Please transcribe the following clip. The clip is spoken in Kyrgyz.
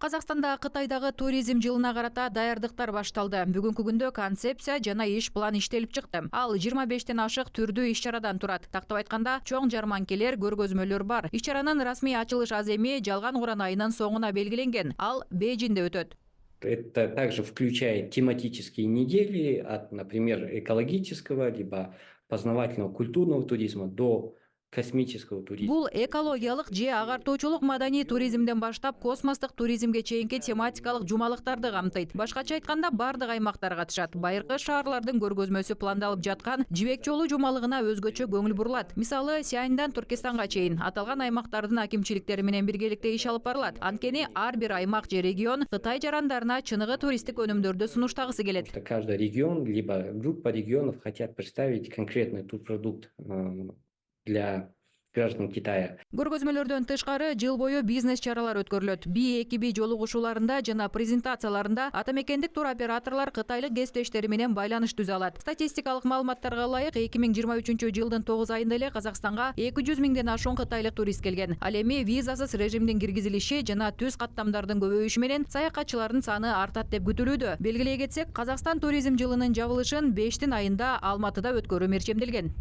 Казакстанда Кытайдагы туризм жылына карата даярдыктар башталды. Бүгүнкү күндө концепция жана иш план иштелип чыкты. Ал 25тен ашык түрдүү иш-чарадан турат. Тактап айтканда, чоң жарманкелер, көргөзмөлөр бар. Иш-чаранын расмий ачылыш аземи жалган Уран айынын соңуна белгиленген. Ал Бейжиңде өтөт. Это также включает тематические недели от, например, экологического, либо познавательного культурного туризма до космического туризма. Бул экологиялык же агартуучулук маданий туризмден баштап космостук туризмге чейинки тематикалык жумалыктарды камтыйт. Башкача айтканда бардык аймактар катышат. Байыркы шаарлардын көргөзмөсү пландалып жаткан Жибек жолу жумалыгына өзгөчө көңүл бурулат. Мисалы, Сианьдан Түркистанга чейин аталган аймактардын акимчиликтери менен биргеликте иш алып барылат. Анткени ар бир аймак же регион Кытай жарандарына чыныгы туристтик өнүмдөрдү сунуштагысы келет. Каждый регион, либо группа регионов хотят представить конкретный турпродукт для граждан Китая. Көргөзмөлөрдөн тышкары жыл бою бизнес чаралар өткөрүлөт. Би жолугушууларында жана презентацияларында атамекендик туроператорлор кытайлык кесиптештери менен байланыш түзө алат. Статистикалык маалыматтарга ылайык 2023 жылдын 9 айында эле Казакстанга 200 миңден ашуун кытайлык турист келген. Ал эми визасыз режимдин киргизилиши жана түз каттамдардын көбөйүшү менен саякатчылардын саны артат деп күтүлүүдө. Белгилей кетсек, Казакстан туризм жылынын жабылышын 5 айында Алматыда өткөрүү мерчемделген.